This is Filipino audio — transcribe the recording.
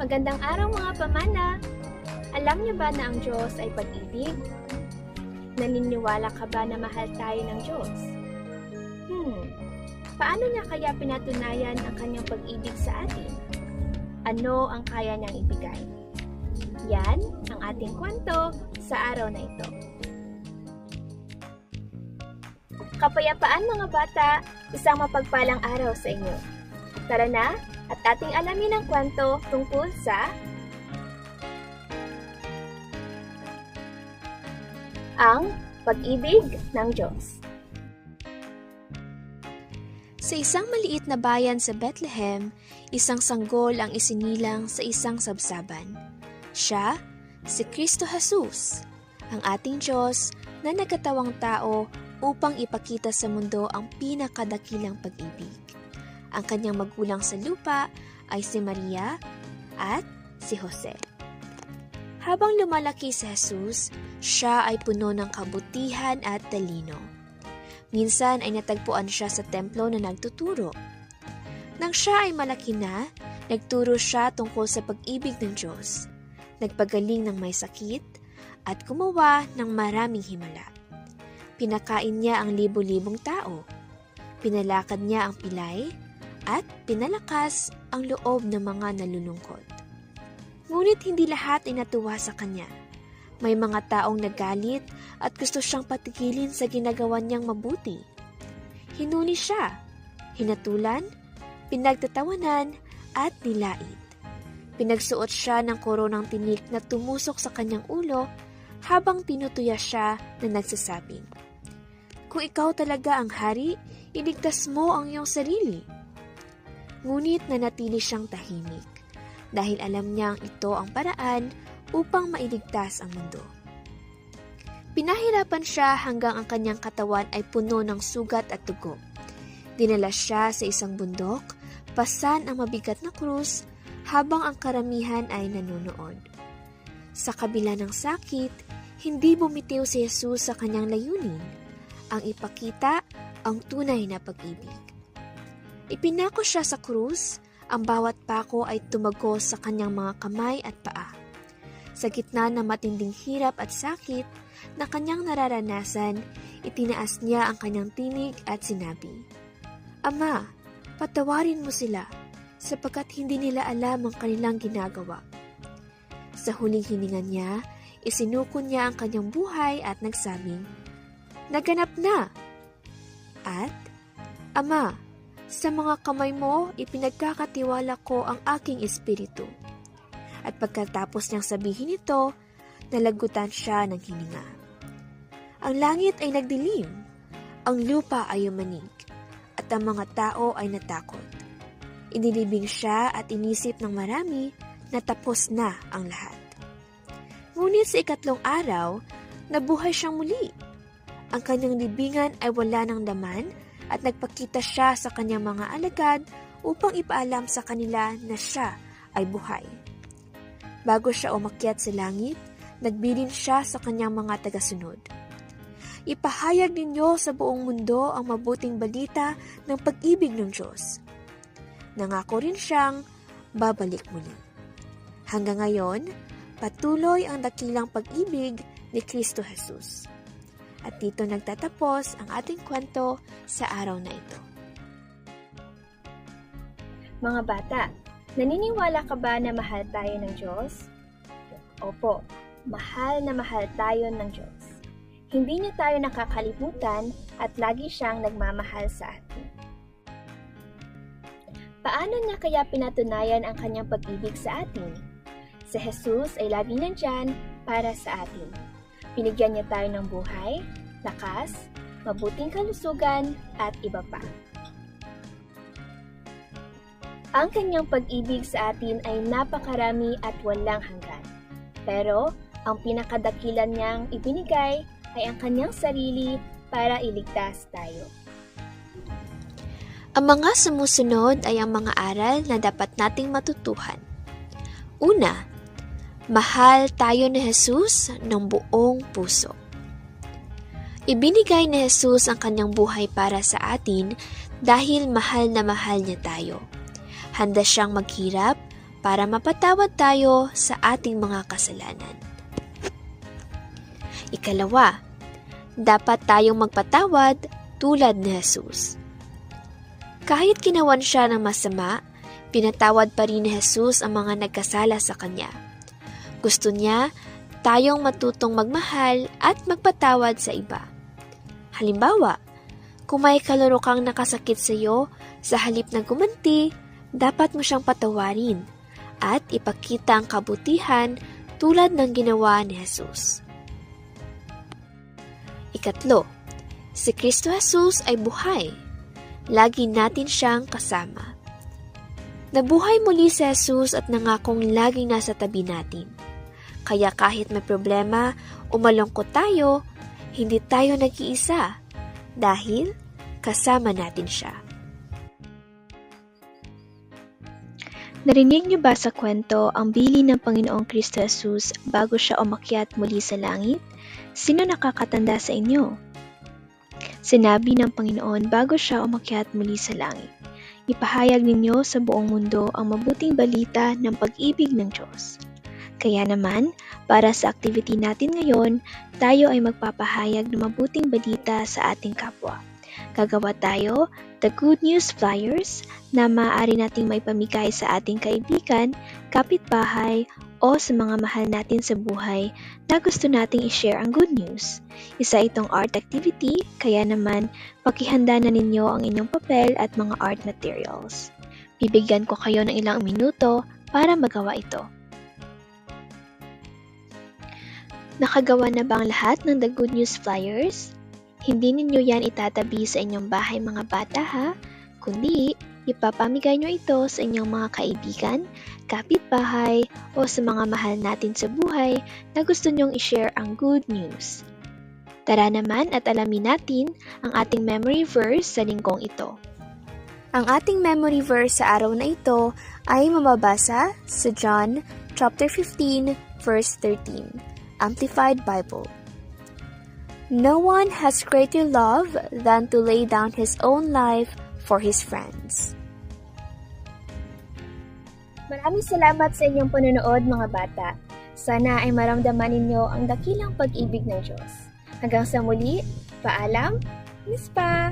Magandang araw mga pamana! Alam niyo ba na ang Diyos ay pag-ibig? Naniniwala ka ba na mahal tayo ng Diyos? Paano niya kaya pinatunayan ang kanyang pag-ibig sa atin? Ano ang kaya niyang ibigay? Yan ang ating kwento sa araw na ito. Kapayapaan mga bata, isang mapagpalang araw sa inyo. Tara na at ating alamin ang kwento tungkol sa ang pag-ibig ng Diyos. Sa isang maliit na bayan sa Bethlehem, isang sanggol ang isinilang sa isang sabsaban. Siya, si Kristo Jesus, ang ating Diyos na nagkatawang tao upang ipakita sa mundo ang pinakadakilang pag-ibig. Ang kanyang magulang sa lupa ay si Maria at si Jose. Habang lumalaki si Jesus, siya ay puno ng kabutihan at talino. Minsan ay natagpuan siya sa templo na nagtuturo. Nang siya ay malaki na, nagturo siya tungkol sa pag-ibig ng Diyos. Nagpagaling ng may sakit at gumawa ng maraming himala. Pinakain niya ang libo-libong tao. Pinalakad niya ang pilay at pinalakas ang loob ng mga nalulungkot. Ngunit hindi lahat ay natuwa sa kanya. May mga taong nagalit at gusto siyang patigilin sa ginagawa niyang mabuti. Hinuli siya, hinatulan, pinagtatawanan at nilait. Pinagsuot siya ng koronang tinik na tumusok sa kanyang ulo habang tinutuya siya na nagsasabing, "Kung ikaw talaga ang hari, iligtas mo ang iyong sarili." Ngunit nanatili siyang tahimik dahil alam niyang ito ang paraan upang mailigtas ang mundo. Pinahirapan siya hanggang ang kanyang katawan ay puno ng sugat at dugo. Dinala siya sa isang bundok, pasan ang mabigat na krus habang ang karamihan ay nanonood. Sa kabila ng sakit, hindi bumitiw si Jesus sa kanyang layunin, ang ipakita ang tunay na pag-ibig. Ipinako siya sa krus, ang bawat pako ay tumagos sa kanyang mga kamay at paa. Sa gitna ng matinding hirap at sakit na kanyang nararanasan, itinaas niya ang kanyang tinig at sinabi, "Ama, patawarin mo sila, sapagkat hindi nila alam ang kanilang ginagawa." Sa huling hininga niya, isinuko niya ang kanyang buhay at nagsabing, "Naganap na!" At, "Ama, sa mga kamay mo, ipinagkakatiwala ko ang aking espiritu." At pagkatapos niyang sabihin ito, nalagutan siya ng hininga. Ang langit ay nagdilim, ang lupa ay umanig, at ang mga tao ay natakot. Inilibing siya at inisip ng marami na tapos na ang lahat. Ngunit sa ikatlong araw, nabuhay siyang muli. Ang kanyang libingan ay wala ng laman at nagpakita siya sa kanyang mga alagad upang ipaalam sa kanila na siya ay buhay. Bago siya umakyat sa langit, nagbilin siya sa kanyang mga tagasunod. "Ipahayag ninyo sa buong mundo ang mabuting balita ng pag-ibig ng Diyos." Nangako rin siyang babalik muli. Hanggang ngayon, patuloy ang dakilang pag-ibig ni Kristo Jesus. At dito nagtatapos ang ating kwento sa araw na ito. Mga bata, naniniwala ka ba na mahal tayo ng Diyos? Opo, mahal na mahal tayo ng Diyos. Hindi niya tayo nakakalimutan at lagi siyang nagmamahal sa atin. Paano niya kaya pinatunayan ang kanyang pag-ibig sa atin? Si Jesus ay laging nandyan para sa atin. Binigyan niya tayo ng buhay, lakas, mabuting kalusugan, at iba pa. Ang kanyang pag-ibig sa atin ay napakarami at walang hanggan. Pero, ang pinakadakilan niyang ibinigay ay ang kanyang sarili para iligtas tayo. Ang mga sumusunod ay ang mga aral na dapat nating matutuhan. Una, mahal tayo ni Jesus ng buong puso. Ibinigay ni Jesus ang kanyang buhay para sa atin dahil mahal na mahal niya tayo. Handa siyang maghirap, para mapatawad tayo sa ating mga kasalanan. Ikalawa, dapat tayong magpatawad tulad ni Jesus. Kahit ginawan siya ng masama, pinatawad pa rin ni Jesus ang mga nagkasala sa Kanya. Gusto niya tayong matutong magmahal at magpatawad sa iba. Halimbawa, kung may kalaro kang nakasakit sa iyo, sa halip na gumanti, dapat mo siyang patawarin at ipakita ang kabutihan tulad ng ginawa ni Jesus. Ikatlo, si Kristo Jesus ay buhay. Lagi natin siyang kasama. Nabuhay muli si Jesus at nangakong laging nasa tabi natin. Kaya kahit may problema o malungkot tayo, hindi tayo nag-iisa dahil kasama natin siya. Narinig niyo ba sa kwento ang bili ng Panginoong Kristo Jesus bago siya umakyat muli sa langit? Sino nakakatanda sa inyo? Sinabi ng Panginoon bago siya umakyat muli sa langit, ipahayag ninyo sa buong mundo ang mabuting balita ng pag-ibig ng Diyos. Kaya naman, para sa activity natin ngayon, tayo ay magpapahayag ng mabuting balita sa ating kapwa. Gagawa tayo the Good News Flyers na maaari nating maipamigay sa ating kaibigan, kapitbahay, o sa mga mahal natin sa buhay na gusto nating i-share ang good news. Isa itong art activity, kaya naman pakihanda na ninyo ang inyong papel at mga art materials. Bibigyan ko kayo ng ilang minuto para magawa ito. Nakagawa na ba ang lahat ng The Good News Flyers? Hindi ninyo yan itatabi sa inyong bahay mga bata ha, kundi ipapamigay nyo ito sa inyong mga kaibigan, kapitbahay, o sa mga mahal natin sa buhay na gusto nyong i-share ang good news. Tara naman at alamin natin ang ating memory verse sa linggong ito. Ang ating memory verse sa araw na ito ay mababasa sa John chapter 15 verse 13, Amplified Bible. No one has greater love than to lay down his own life for his friends. Maraming salamat sa inyong panonood mga bata. Sana ay maramdaman ninyo ang dakilang pag-ibig ng Diyos. Hanggang sa muli, paalam, Miss Pa!